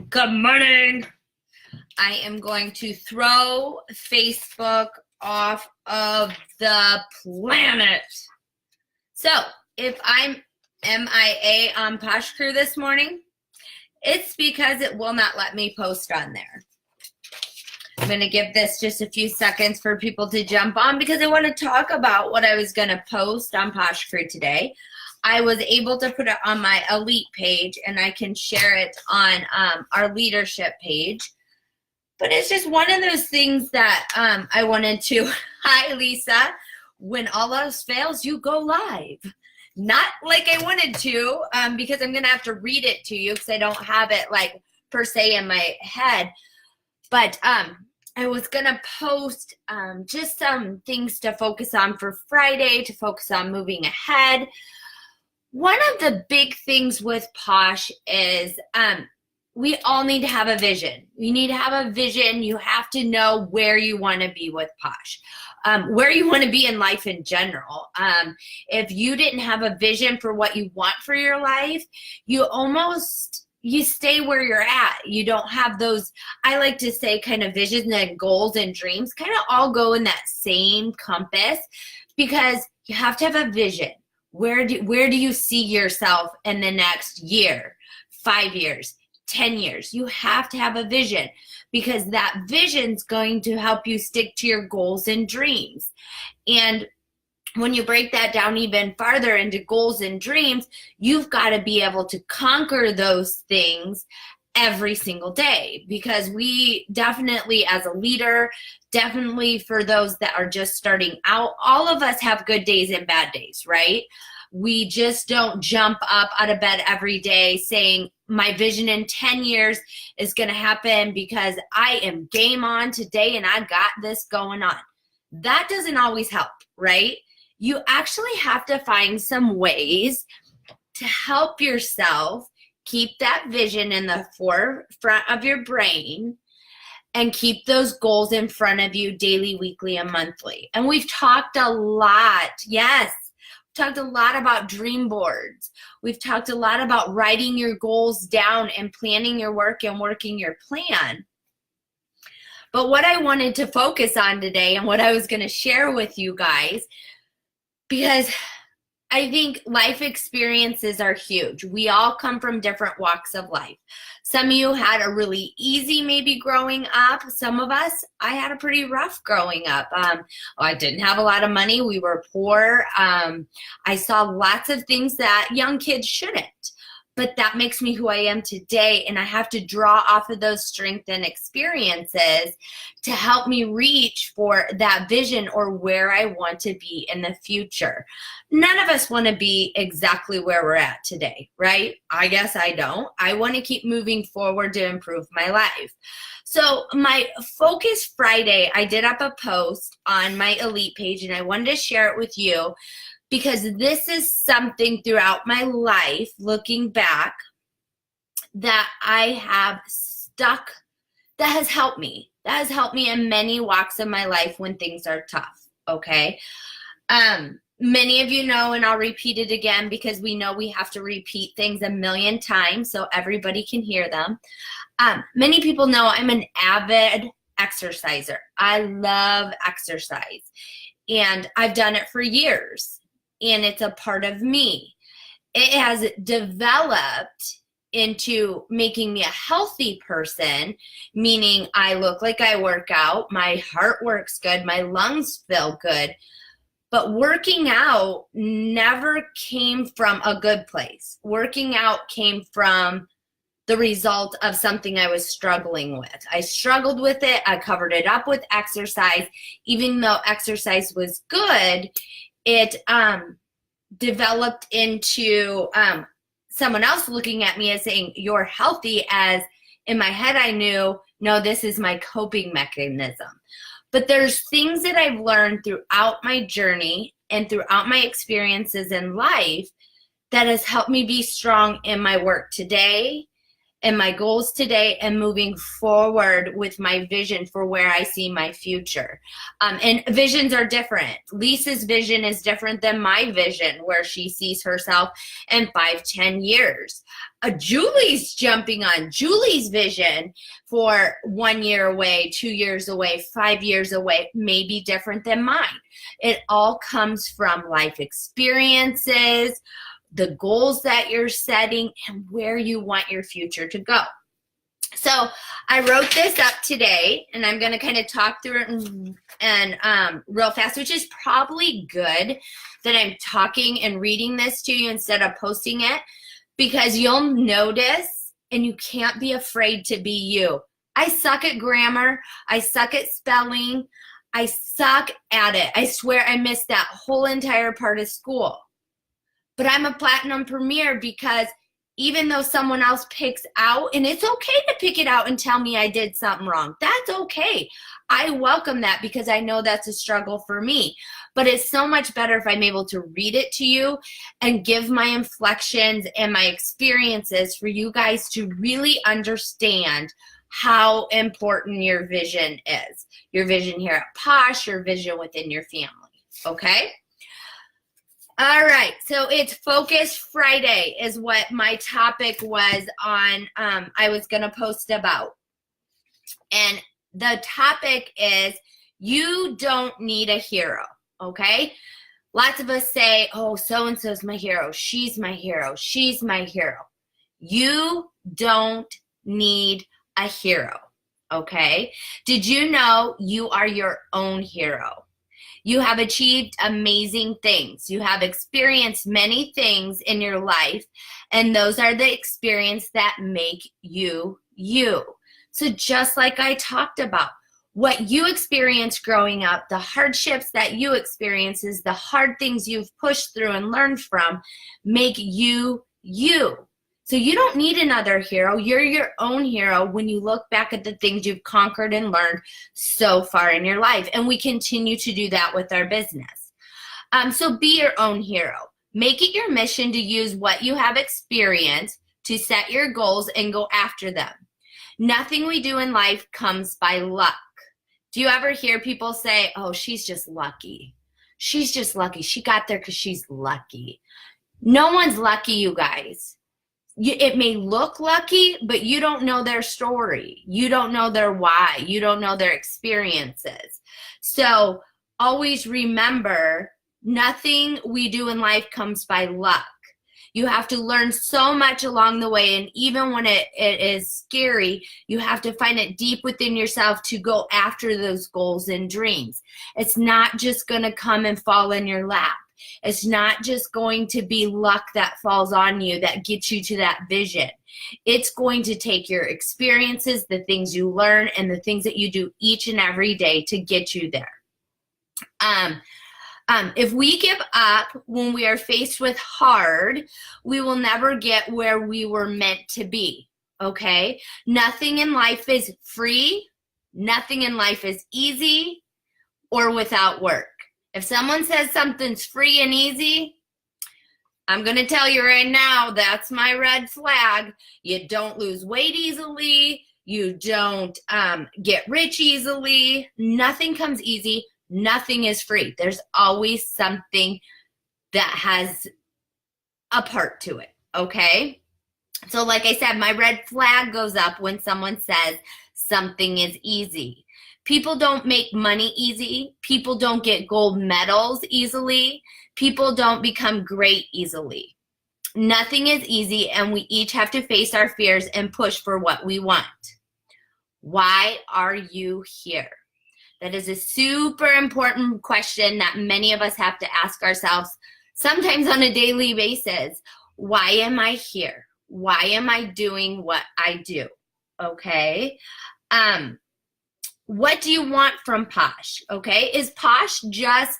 Good morning. I am going to throw Facebook off of the planet. So, if I'm MIA on Posh Crew this morning, it's because it will not let me post on there. I'm going to give this just a few seconds for people to jump on because I want to talk about what I was going to post on Posh Crew today. I was able to put it on my elite page and I can share it on our leadership page. But it's just one of those things that I wanted to, hi Lisa, when all else fails, you go live. Not like I wanted to because I'm going to have to read it to you because I don't have it like per se in my head. But I was going to post just some things to focus on for Friday, to focus on moving ahead. One of the big things with Posh is we all need to have a vision. You need to have a vision. You have to know where you want to be with Posh, where you want to be in life in general. If you didn't have a vision for what you want for your life, you stay where you're at. You don't have those, I like to say, kind of visions and goals and dreams kind of all go in that same compass because you have to have a vision. Where do you see yourself in the next year, 5 years, 10 years? You have to have a vision because that vision's going to help you stick to your goals and dreams. And when you break that down even farther into goals and dreams, you've got to be able to conquer those things every single day, because we definitely, as a leader, definitely for those that are just starting out, all of us have good days and bad days, right? We just don't jump up out of bed every day saying my vision in 10 years is going to happen because I am game on today and I got this going on. That doesn't always help, right? You actually have to find some ways to help yourself keep that vision in the forefront of your brain and keep those goals in front of you daily, weekly, and monthly. And we've talked a lot, yes, we've talked a lot about dream boards. We've talked a lot about writing your goals down and planning your work and working your plan. But what I wanted to focus on today and what I was going to share with you guys, because I think life experiences are huge. We all come from different walks of life. Some of you had a really easy maybe growing up. Some of us, I had a pretty rough growing up. I didn't have a lot of money. We were poor. I saw lots of things that young kids shouldn't. But that makes me who I am today, and I have to draw off of those strengths and experiences to help me reach for that vision or where I want to be in the future. None of us want to be exactly where we're at today, right? I guess I don't. I want to keep moving forward to improve my life. So my Focus Friday, I did up a post on my Elite page, and I wanted to share it with you, because this is something throughout my life, looking back, that I have stuck, that has helped me. That has helped me in many walks of my life when things are tough, okay? Many of you know, and I'll repeat it again because we know we have to repeat things a million times so everybody can hear them. Many people know I'm an avid exerciser. I love exercise, and I've done it for years. And it's a part of me. It has developed into making me a healthy person, meaning I look like I work out, my heart works good, my lungs feel good. But working out never came from a good place. Working out came from the result of something I was struggling with. I struggled with it. I covered it up with exercise. Even though exercise was good, it developed into someone else looking at me and saying, you're healthy, as in my head I knew, no, this is my coping mechanism. But there's things that I've learned throughout my journey and throughout my experiences in life that has helped me be strong in my work today and my goals today and moving forward with my vision for where I see my future. And visions are different. Lisa's vision is different than my vision, where she sees herself in 5-10 years. Julie's jumping on Julie's vision for 1 year away, 2 years away, 5 years away, may be different than mine. It all comes from life experiences, the goals that you're setting, and where you want your future to go. So I wrote this up today, and I'm going to kind of talk through it and real fast, which is probably good that I'm talking and reading this to you instead of posting it, because you'll notice, and you can't be afraid to be you. I suck at grammar. I suck at spelling. I suck at it. I swear I missed that whole entire part of school. But I'm a platinum premier because even though someone else picks out, and it's okay to pick it out and tell me I did something wrong. That's okay. I welcome that because I know that's a struggle for me. But it's so much better if I'm able to read it to you and give my inflections and my experiences for you guys to really understand how important your vision is. Your vision here at Posh, your vision within your family, okay? All right, so it's Focus Friday is what my topic was on, I was going to post about. And the topic is, you don't need a hero, okay? Lots of us say, oh, so-and-so's my hero. She's my hero. She's my hero. You don't need a hero, okay? Did you know you are your own hero? You have achieved amazing things. You have experienced many things in your life, and those are the experiences that make you you. So just like I talked about, what you experienced growing up, the hardships that you experience, is the hard things you've pushed through and learned from, make you you. So you don't need another hero. You're your own hero when you look back at the things you've conquered and learned so far in your life. And we continue to do that with our business. So be your own hero. Make it your mission to use what you have experienced to set your goals and go after them. Nothing we do in life comes by luck. Do you ever hear people say, oh, she's just lucky. She's just lucky. She got there because she's lucky. No one's lucky, you guys. It may look lucky, but you don't know their story. You don't know their why. You don't know their experiences. So always remember, nothing we do in life comes by luck. You have to learn so much along the way, and even when it is scary, you have to find it deep within yourself to go after those goals and dreams. It's not just going to come and fall in your lap. It's not just going to be luck that falls on you that gets you to that vision. It's going to take your experiences, the things you learn, and the things that you do each and every day to get you there. If we give up when we are faced with hard, we will never get where we were meant to be, okay? Nothing in life is free. Nothing in life is easy or without work. If someone says something's free and easy, I'm going to tell you right now, that's my red flag. You don't lose weight easily. You don't get rich easily. Nothing comes easy. Nothing is free. There's always something that has a part to it, okay? So like I said, my red flag goes up when someone says something is easy. People don't make money easy. People don't get gold medals easily. People don't become great easily. Nothing is easy, and we each have to face our fears and push for what we want. Why are you here? That is a super important question that many of us have to ask ourselves, sometimes on a daily basis. Why am I here? Why am I doing what I do? Okay. What do you want from Posh? Okay. Is Posh just,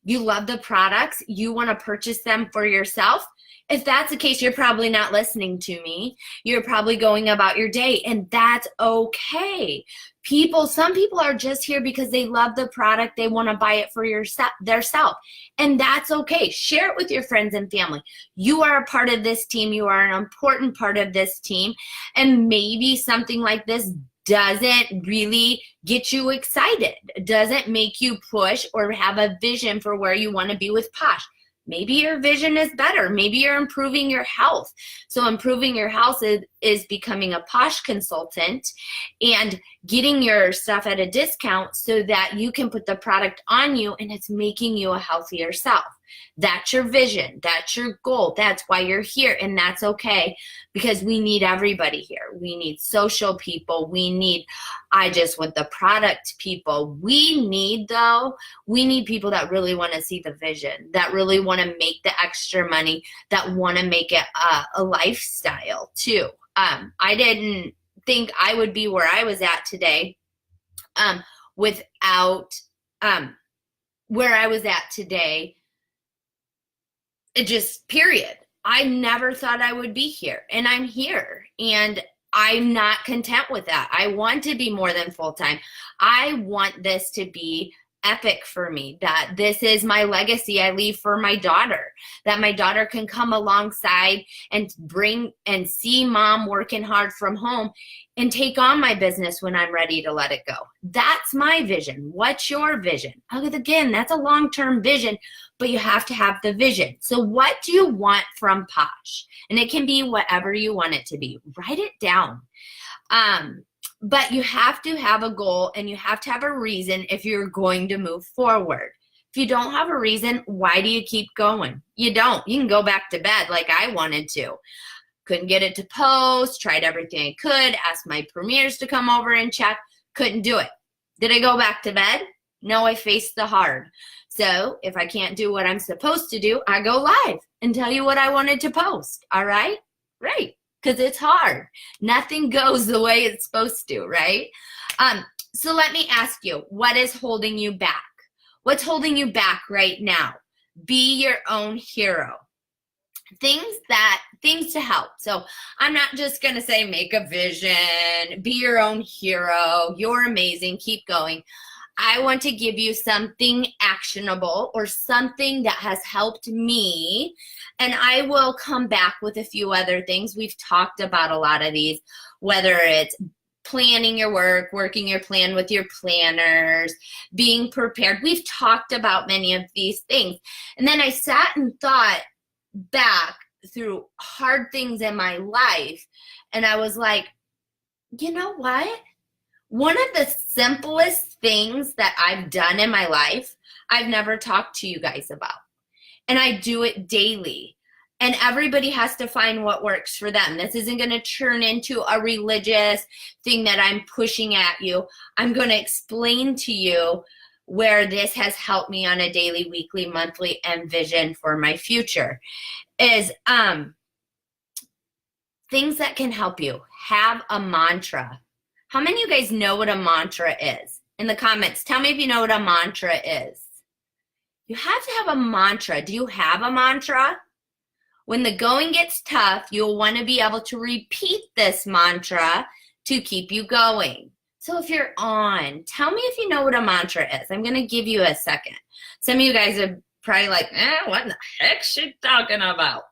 you love the products, you want to purchase them for yourself? If that's the case, you're probably not listening to me. You're probably going about your day, and that's okay. Some people are just here because they love the product. They want to buy it for their self, and that's okay. Share it with your friends and family. You are a part of this team. You are an important part of this team, and maybe something like this doesn't really get you excited, doesn't make you push or have a vision for where you want to be with Posh. Maybe your vision is better. Maybe you're improving your health. So improving your health is becoming a Posh consultant and getting your stuff at a discount so that you can put the product on you and it's making you a healthier self. That's your vision. That's your goal. That's why you're here. And that's okay, because we need everybody here. We need social people. We need, I just want the product people. We need people that really want to see the vision, that really want to make the extra money, that want to make it a lifestyle too. I didn't think I would be where I was at today without where I was at today. It just, period. I never thought I would be here, and I'm here, and I'm not content with that. I want to be more than full-time. I want this to be epic for me, that this is my legacy I leave for my daughter, that my daughter can come alongside and bring and see mom working hard from home and take on my business when I'm ready to let it go. That's my vision. What's your vision? Again, that's a long-term vision, but you have to have the vision. So what do you want from Posh? And it can be whatever you want it to be. Write it down. But you have to have a goal and you have to have a reason if you're going to move forward. If you don't have a reason, why do you keep going? You don't. You can go back to bed like I wanted to. Couldn't get it to post, tried everything I could, asked my premieres to come over and check, couldn't do it. Did I go back to bed? No, I faced the hard. So if I can't do what I'm supposed to do, I go live and tell you what I wanted to post. All right? Right. Because it's hard. Nothing goes the way it's supposed to, right? So let me ask you, what is holding you back? What's holding you back right now? Be your own hero. Things to help. So I'm not just going to say make a vision, be your own hero, you're amazing, keep going. I want to give you something actionable or something that has helped me, and I will come back with a few other things. We've talked about a lot of these, whether it's planning your work, working your plan with your planners, being prepared. We've talked about many of these things. And then I sat and thought back through hard things in my life, and I was like, you know what? One of the simplest things that I've done in my life, I've never talked to you guys about. And I do it daily. And everybody has to find what works for them. This isn't going to turn into a religious thing that I'm pushing at you. I'm going to explain to you where this has helped me on a daily, weekly, monthly, and vision for my future. Is things that can help you. Have a mantra. How many of you guys know what a mantra is? In the comments, tell me if you know what a mantra is. You have to have a mantra. Do you have a mantra? When the going gets tough, you'll want to be able to repeat this mantra to keep you going. So if you're on, tell me if you know what a mantra is. I'm going to give you a second. Some of you guys are probably like, what in the heck's she talking about?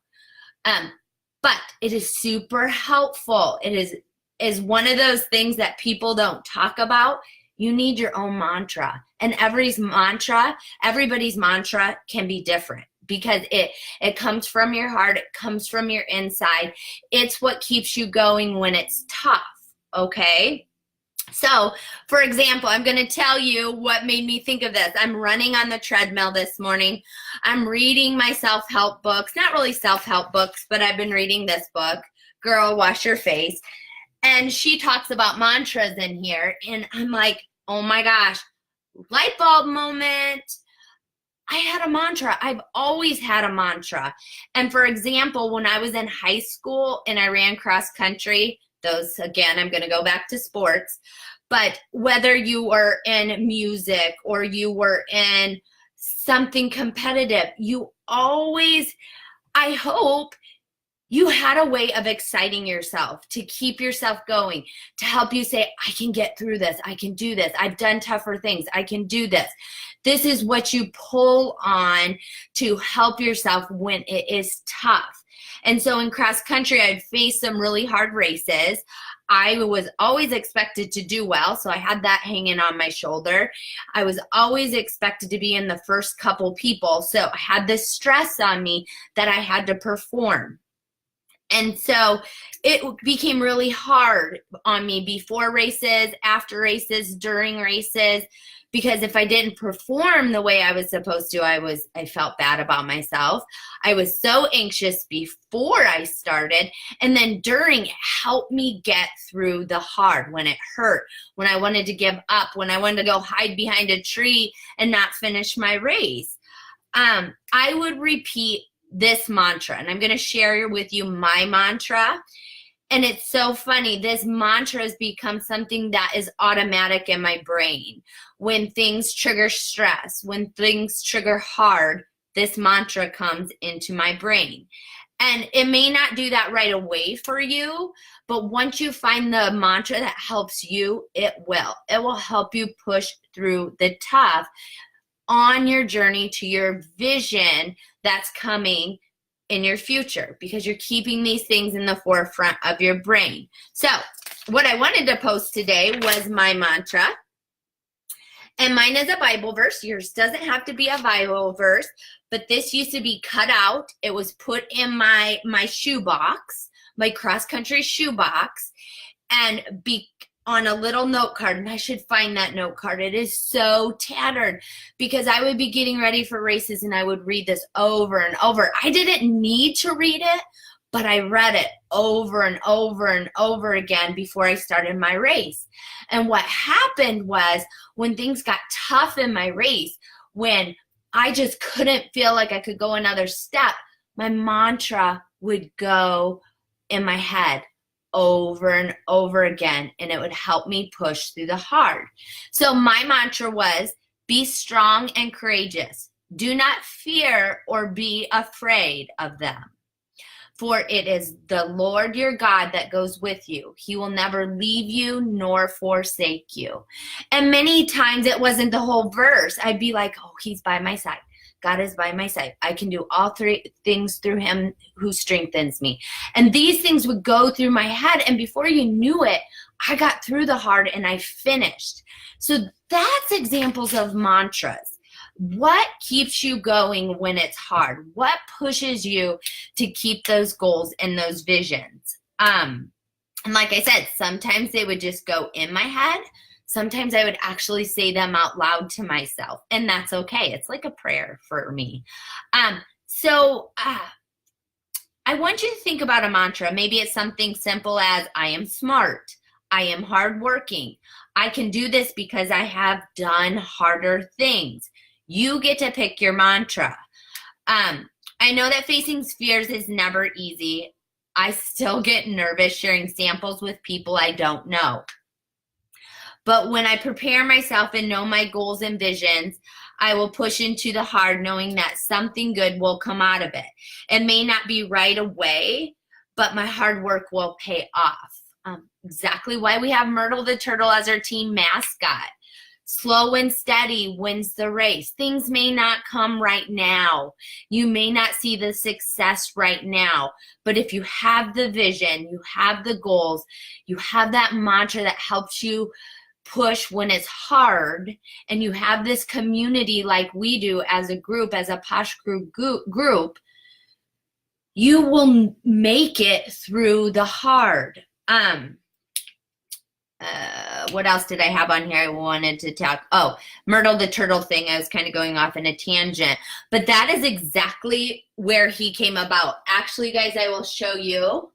But it is super helpful. It is one of those things that people don't talk about. You need your own mantra. And everybody's mantra can be different because it comes from your heart. It comes from your inside. It's what keeps you going when it's tough, okay? So, for example, I'm going to tell you what made me think of this. I'm running on the treadmill this morning. I'm reading my self-help books. Not really self-help books, but I've been reading this book, Girl, Wash Your Face. And she talks about mantras in here. And I'm like, oh my gosh, light bulb moment. I had a mantra. I've always had a mantra. And for example, when I was in high school and I ran cross country, those, again, I'm going to go back to sports. But whether you were in music or you were in something competitive, you always, I hope, You had a way of exciting yourself, to keep yourself going, to help you say, I can get through this. I can do this. I've done tougher things. I can do this. This is what you pull on to help yourself when it is tough. And so in cross country, I'd faced some really hard races. I was always expected to do well, so I had that hanging on my shoulder. I was always expected to be in the first couple people, so I had this stress on me that I had to perform. And so it became really hard on me before races, after races, during races, because if I didn't perform the way I was supposed to, I felt bad about myself. I was so anxious before I started, and then during, it helped me get through the hard, when it hurt, when I wanted to give up, when I wanted to go hide behind a tree and not finish my race. I would repeat this mantra, and I'm going to share with you my mantra. And it's so funny. This mantra has become something that is automatic in my brain. When things trigger stress, when things trigger hard, this mantra comes into my brain. And it may not do that right away for you, but once you find the mantra that helps you, it will. It will help you push through the tough on your journey to your vision that's coming in your future, because you're keeping these things in the forefront of your brain. So what I wanted to post today was my mantra. And mine is a Bible verse. Yours doesn't have to be a Bible verse, but this used to be cut out. It was put in my shoe box, my cross-country shoe box, and be on a little note card, and I should find that note card. It is so tattered, because I would be getting ready for races and I would read this over and over. I didn't need to read it, but I read it over and over and over again before I started my race. And what happened was, when things got tough in my race, when I just couldn't feel like I could go another step, my mantra would go in my head over and over again, and it would help me push through the hard. So my mantra was, be strong and courageous. Do not fear or be afraid of them. For it is the Lord your God that goes with you. He will never leave you nor forsake you. And many times it wasn't the whole verse. I'd be like, oh, he's by my side. God is by my side. I can do all three things through him who strengthens me. And these things would go through my head. And before you knew it, I got through the hard and I finished. So that's examples of mantras. What keeps you going when it's hard? What pushes you to keep those goals and those visions? And like I said, sometimes they would just go in my head. Sometimes I would actually say them out loud to myself, and that's okay. It's like a prayer for me. So I want you to think about a mantra. Maybe it's something simple as, I am smart. I am hardworking. I can do this because I have done harder things. You get to pick your mantra. I know that facing fears is never easy. I still get nervous sharing samples with people I don't know. But when I prepare myself and know my goals and visions, I will push into the hard, knowing that something good will come out of it. It may not be right away, but my hard work will pay off. Exactly why we have Myrtle the Turtle as our team mascot. Slow and steady wins the race. Things may not come right now. You may not see the success right now. But if you have the vision, you have the goals, you have that mantra that helps you push when it's hard, and you have this community like we do as a group, as a Posh Crew group, you will make it through the hard. What else did I have on here I wanted to talk? Oh, Myrtle the Turtle thing. I was kind of going off in a tangent, but that is exactly where he came about. Actually, guys, I will show you.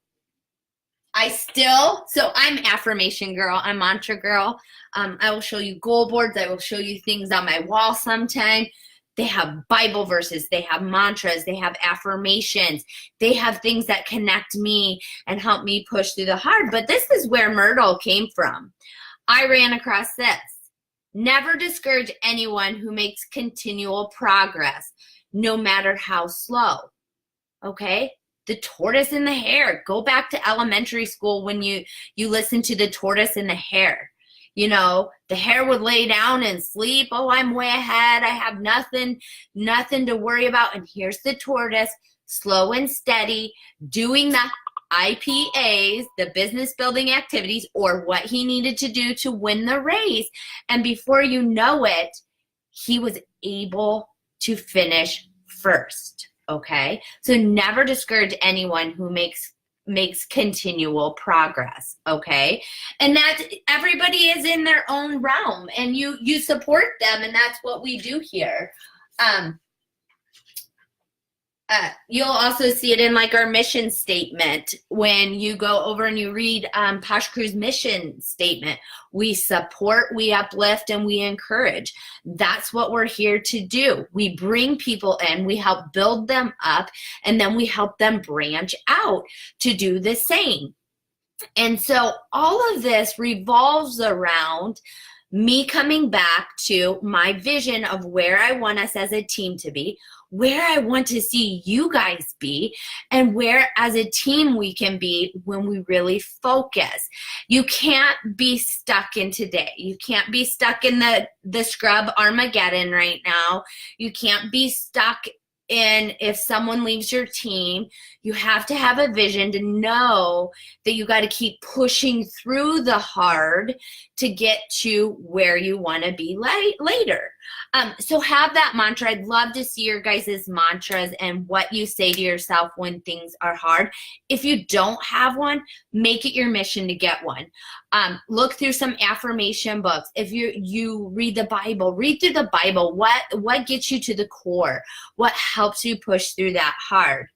So I'm affirmation girl, I'm mantra girl. I will show you goal boards. I will show you things on my wall sometime. They have Bible verses, they have mantras, they have affirmations, they have things that connect me and help me push through the hard. But this is where Myrtle came from. I ran across this. Never discourage anyone who makes continual progress, no matter how slow. Okay? The tortoise and the hare. Go back to elementary school when you listen to the tortoise and the hare. You know, the hare would lay down and sleep. Oh, I'm way ahead. I have nothing to worry about. And here's the tortoise, slow and steady, doing the IPAs, the business building activities, or what he needed to do to win the race. And before you know it, he was able to finish first. Okay? So never discourage anyone who makes continual progress. Okay? And that everybody is in their own realm, and you support them, and that's what we do here. You'll also see it in like our mission statement. When you go over and you read Posh Crew's mission statement, we support, we uplift, and we encourage. That's what we're here to do. We bring people in, we help build them up, and then we help them branch out to do the same. And so all of this revolves around me coming back to my vision of where I want us as a team to be, where I want to see you guys be, and where as a team we can be when we really focus. You can't be stuck in today. You can't be stuck in the scrub Armageddon right now. You can't be stuck in if someone leaves your team. You have to have a vision to know that you got to keep pushing through the hard to get to where you want to be later. So have that mantra. I'd love to see your guys' mantras and what you say to yourself when things are hard. If you don't have one, make it your mission to get one. Look through some affirmation books. If you read the Bible, read through the Bible. What gets you to the core? What helps you push through that hard?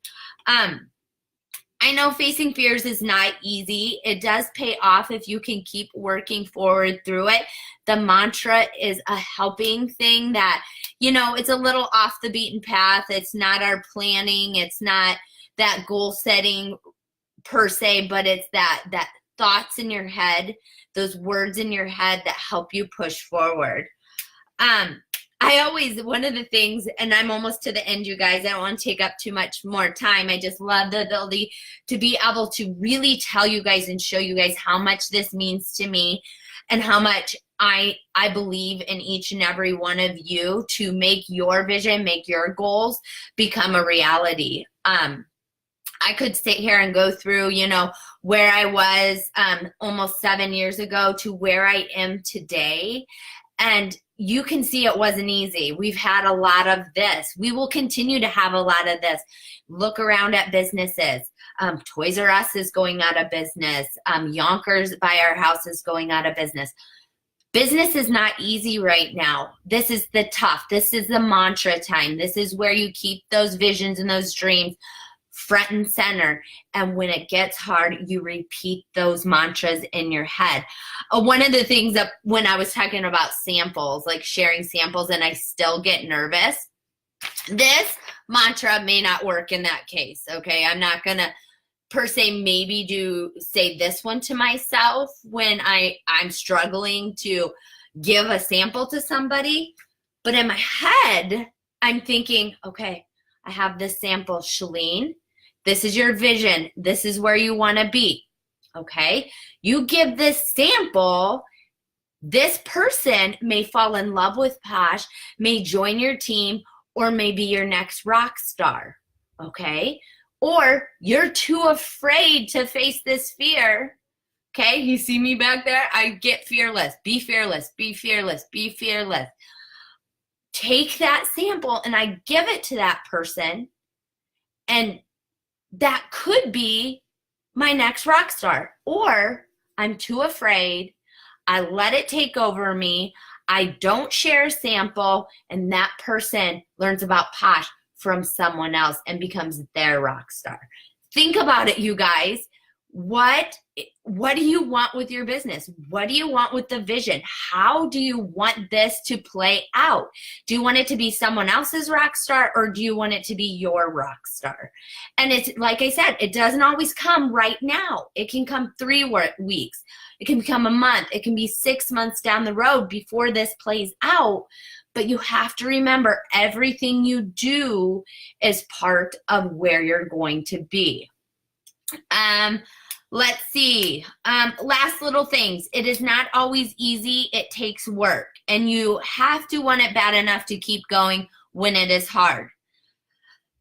I know facing fears is not easy. It does pay off if you can keep working forward through it. The mantra is a helping thing that, you know, it's a little off the beaten path. It's not our planning. It's not that goal setting per se, but it's that thoughts in your head, those words in your head that help you push forward. One of the things, and I'm almost to the end, you guys, I don't want to take up too much more time. I just love the ability to be able to really tell you guys and show you guys how much this means to me and how much I believe in each and every one of you to make your vision, make your goals become a reality. I could sit here and go through, you know, where I was almost 7 years ago to where I am today. And you can see it wasn't easy. We've had a lot of this. We will continue to have a lot of this. Look around at businesses. Toys R Us is going out of business. Yonkers by our house is going out of business. Business is not easy right now. This is the tough. This is the mantra time. This is where you keep those visions and those dreams front and center. And when it gets hard, you repeat those mantras in your head. One of the things that when I was talking about samples, like sharing samples, and I still get nervous, this mantra may not work in that case. Okay. I'm not going to per se maybe say this one to myself when I'm struggling to give a sample to somebody. But in my head, I'm thinking, okay, I have this sample, Shalene. This is your vision. This is where you want to be. Okay? You give this sample, this person may fall in love with Posh, may join your team, or may be your next rock star. Okay? Or you're too afraid to face this fear. Okay? You see me back there? I get fearless. Be fearless. Be fearless. Be fearless. Take that sample and I give it to that person, and that could be my next rock star. Or I'm too afraid. I let it take over me. I don't share a sample, and that person learns about Posh from someone else and becomes their rock star. Think about it, you guys. what do you want with your business? What do you want with the vision? How do you want this to play out? Do you want it to be someone else's rock star, or do you want it to be your rock star? And it's like I said, it doesn't always come right now. It can come 3 weeks. It can become a month. It can be 6 months down the road before this plays out. But you have to remember, everything you do is part of where you're going to be. Let's see. Last little things. It is not always easy. It takes work. And you have to want it bad enough to keep going when it is hard.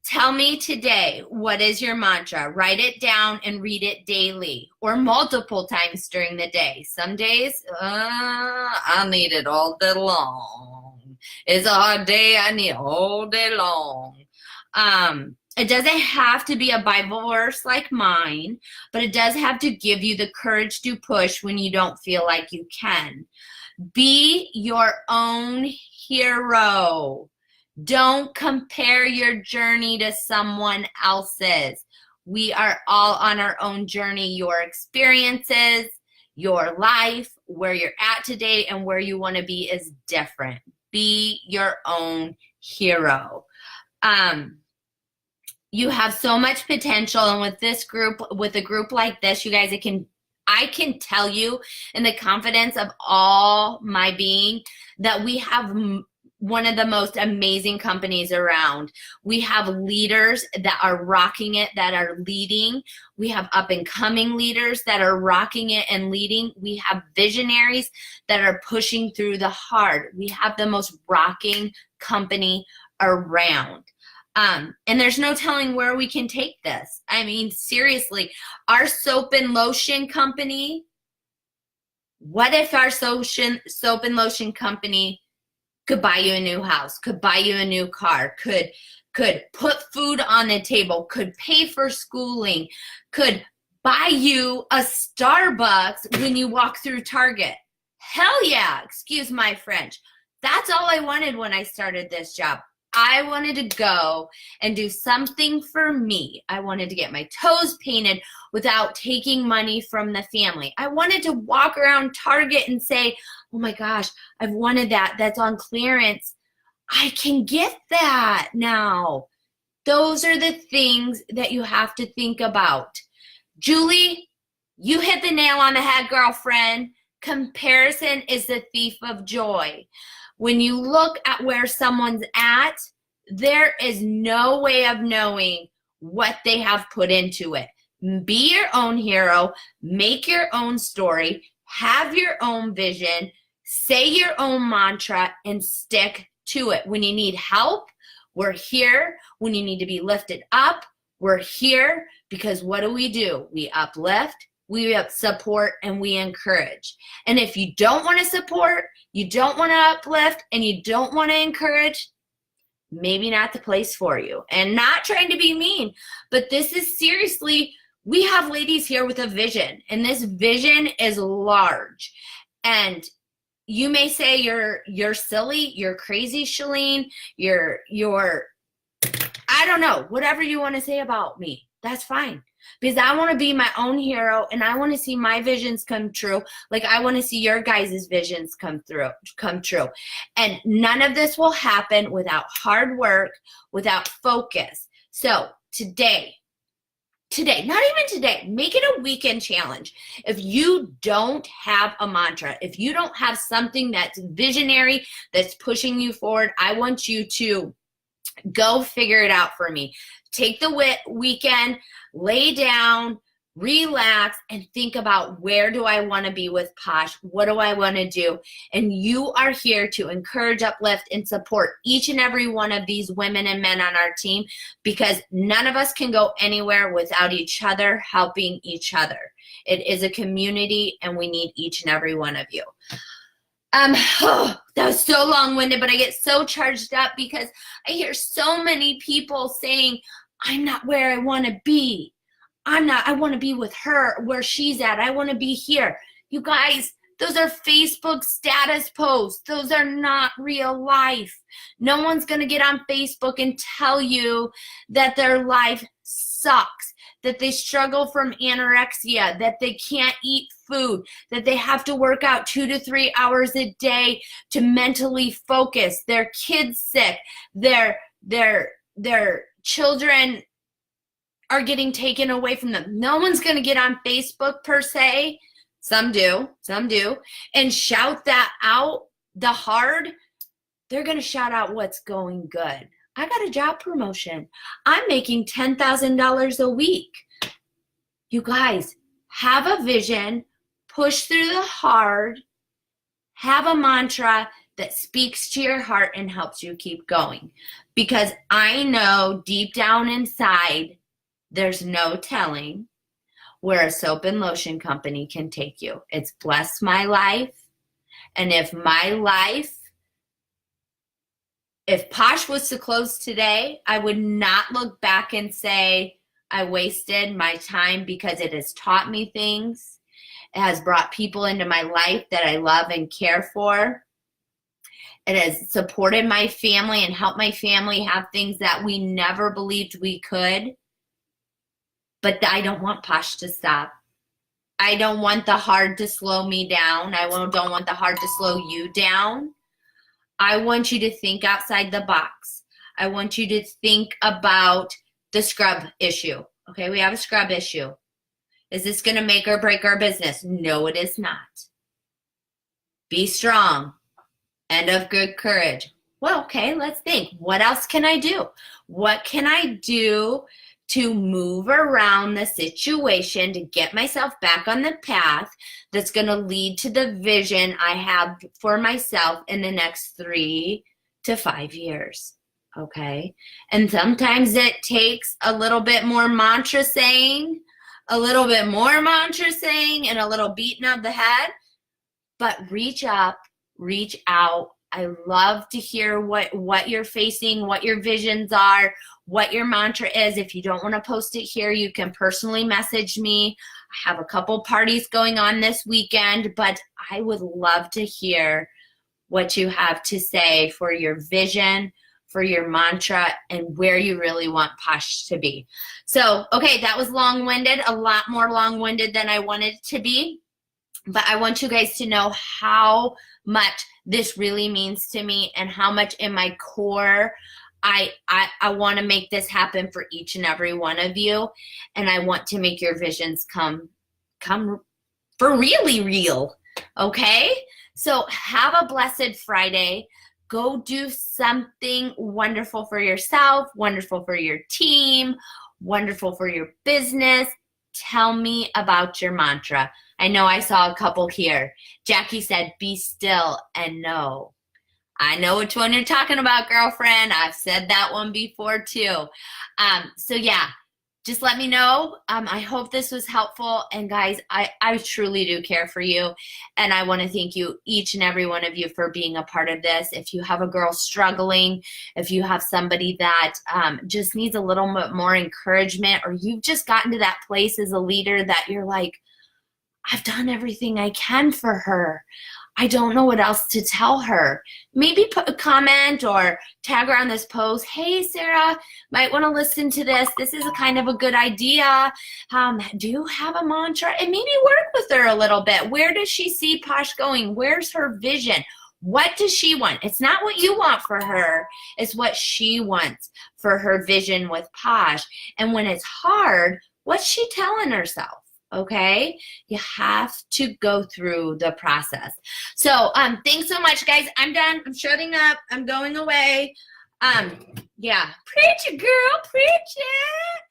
Tell me today, what is your mantra? Write it down and read it daily or multiple times during the day. Some days, I need it all day long. It's a hard day. I need it all day long. It doesn't have to be a Bible verse like mine, but it does have to give you the courage to push when you don't feel like you can. Be your own hero. Don't compare your journey to someone else's. We are all on our own journey. Your experiences, your life, where you're at today, and where you want to be is different. Be your own hero. You have so much potential, and with this group, with a group like this, you guys, I can tell you in the confidence of all my being that we have one of the most amazing companies around. We have leaders that are rocking it, that are leading. We have up and coming leaders that are rocking it and leading. We have visionaries that are pushing through the hard. We have the most rocking company around. And there's no telling where we can take this. I mean, seriously, our soap and lotion company, what if our soap and lotion company could buy you a new house, could buy you a new car, could put food on the table, could pay for schooling, could buy you a Starbucks when you walk through Target? Hell yeah, excuse my French. That's all I wanted when I started this job. I wanted to go and do something for me. I wanted to get my toes painted without taking money from the family. I wanted to walk around Target and say, oh my gosh, I've wanted that. That's on clearance. I can get that now. Those are the things that you have to think about. Julie, you hit the nail on the head, girlfriend. Comparison is the thief of joy. When you look at where someone's at, there is no way of knowing what they have put into it. Be your own hero, make your own story, have your own vision, say your own mantra, and stick to it. When you need help, we're here. When you need to be lifted up, we're here, because what do? We uplift, we support, and we encourage. And if you don't want to support, you don't want to uplift, and you don't want to encourage, maybe not the place for you. And not trying to be mean, but this is seriously, we have ladies here with a vision, and this vision is large. And you may say you're silly, you're crazy, Shalene, you're I don't know, whatever you want to say about me, that's fine. Because I want to be my own hero, and I want to see my visions come true. Like I want to see your guys' visions come true. And none of this will happen without hard work, without focus. So today, not even today, make it a weekend challenge. If you don't have a mantra, if you don't have something that's visionary, that's pushing you forward, I want you to go figure it out for me. Take the weekend, lay down, relax, and think about, where do I want to be with Posh? What do I want to do? And you are here to encourage, uplift, and support each and every one of these women and men on our team, because none of us can go anywhere without each other helping each other. It is a community, and we need each and every one of you. That was so long-winded, but I get so charged up because I hear so many people saying, I'm not where I want to be. I want to be with her where she's at. I want to be here. You guys, those are Facebook status posts. Those are not real life. No one's going to get on Facebook and tell you that their life sucks. sucks, that they struggle from anorexia, that they can't eat food, that they have to work out 2 to 3 hours a day to mentally focus, their kids sick, their children are getting taken away from them. No one's going to get on Facebook per se. Some do, and shout that out the hard. They're going to shout out what's going good. I got a job promotion. I'm making $10,000 a week. You guys, have a vision, push through the hard, have a mantra that speaks to your heart and helps you keep going. Because I know deep down inside, there's no telling where a soap and lotion company can take you. It's blessed my life. And if Posh was to close today, I would not look back and say I wasted my time, because it has taught me things. It has brought people into my life that I love and care for. It has supported my family and helped my family have things that we never believed we could. But I don't want Posh to stop. I don't want the hard to slow me down. I don't want the hard to slow you down. I want you to think outside the box. I want you to think about the scrub issue. Okay, we have a scrub issue. Is this going to make or break our business? No, it is not. Be strong and of good courage. Well, okay, let's think. What else can I do? What can I do to move around the situation to get myself back on the path that's going to lead to the vision I have for myself in the next 3 to 5 years? Okay. And sometimes it takes a little bit more mantra saying, a little bit more mantra saying, and a little beating of the head. But reach up, reach out. I love to hear what you're facing, what your visions are, what your mantra is. If you don't want to post it here, you can personally message me. I have a couple parties going on this weekend, but I would love to hear what you have to say for your vision, for your mantra, and where you really want Posh to be. So, okay, that was long-winded, a lot more long-winded than I wanted it to be. But I want you guys to know how much this really means to me and how much in my core I want to make this happen for each and every one of you. And I want to make your visions come for really real. Okay? So have a blessed Friday. Go do something wonderful for yourself, wonderful for your team, wonderful for your business. Tell me about your mantra. I know I saw a couple here. Jackie said, be still and know. I know which one you're talking about, girlfriend. I've said that one before too. So yeah, just let me know. I hope this was helpful. And guys, I truly do care for you. And I want to thank you, each and every one of you, for being a part of this. If you have a girl struggling, if you have somebody that just needs a little bit more encouragement, or you've just gotten to that place as a leader that you're like, I've done everything I can for her. I don't know what else to tell her. Maybe put a comment or tag her on this post. Hey, Sarah, might want to listen to this. This is a kind of a good idea. Do you have a mantra? And maybe work with her a little bit. Where does she see Posh going? Where's her vision? What does she want? It's not what you want for her. It's what she wants for her vision with Posh. And when it's hard, what's she telling herself? Okay, you have to go through the process. So thanks so much, guys. I'm done. I'm shutting up. I'm going away. Yeah, preach it, girl, preach it.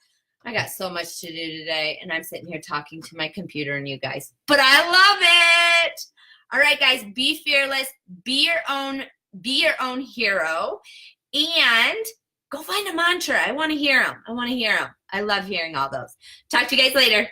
I got so much to do today, and I'm sitting here talking to my computer and you guys, but I love it. All right, guys, be fearless, be your own hero, and go find a mantra. I want to hear them. I love hearing all those. Talk to you guys later.